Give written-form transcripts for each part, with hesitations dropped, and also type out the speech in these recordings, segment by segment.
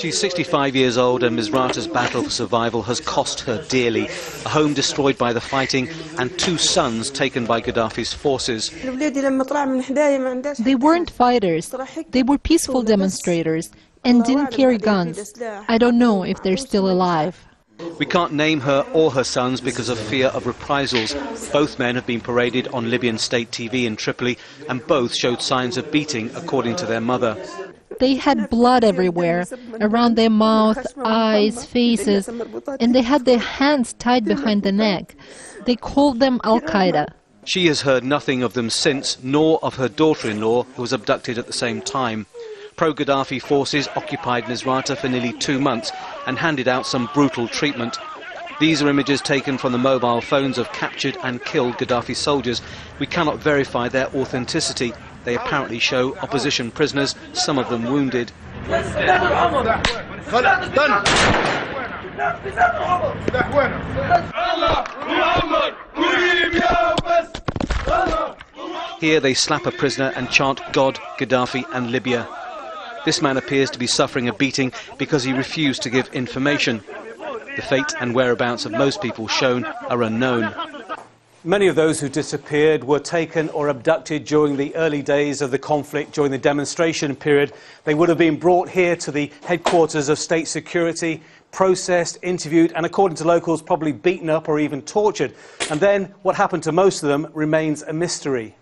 She's 65 years old, and Misrata's battle for survival has cost her dearly. A home destroyed by the fighting and 2 sons taken by Gaddafi's forces. They weren't fighters. They were peaceful demonstrators and didn't carry guns. I don't know if they're still alive. We can't name her or her sons because of fear of reprisals. Both men have been paraded on Libyan state TV in Tripoli, and both showed signs of beating, according to their mother. They had blood everywhere, around their mouth, eyes, faces, and they had their hands tied behind the neck. They called them Al-Qaeda. She has heard nothing of them since, nor of her daughter-in-law, who was abducted at the same time. Pro-Gaddafi forces occupied Misrata for nearly 2 months and handed out some brutal treatment. These are images taken from the mobile phones of captured and killed Gaddafi soldiers. We cannot verify their authenticity. They apparently show opposition prisoners, some of them wounded. Here they slap a prisoner and chant God, Gaddafi and Libya. This man appears to be suffering a beating because he refused to give information. The fate and whereabouts of most people shown are unknown. Many of those who disappeared were taken or abducted during the early days of the conflict, during the demonstration period. They would have been brought here to the headquarters of state security, processed, interviewed, and according to locals, probably beaten up or even tortured. And then what happened to most of them remains a mystery.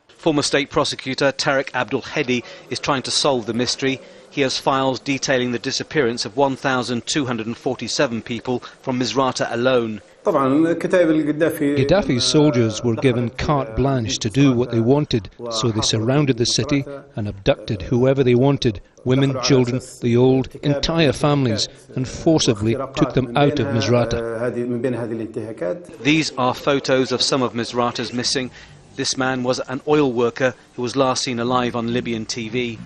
Former state prosecutor Tariq Abdul-Hadi is trying to solve the mystery. He has files detailing the disappearance of 1,247 people from Misrata alone. Gaddafi's soldiers were given carte blanche to do what they wanted, so they surrounded the city and abducted whoever they wanted, women, children, the old, entire families, and forcibly took them out of Misrata. These are photos of some of Misrata's missing. This man was an oil worker who was last seen alive on Libyan TV.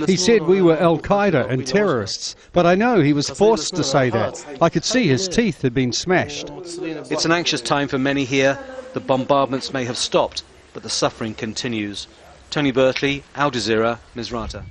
He said we were Al-Qaeda and terrorists, but I know he was forced to say that. I could see his teeth had been smashed. It's an anxious time for many here. The bombardments may have stopped, but the suffering continues. Tony Birtley, Jazeera, Misrata.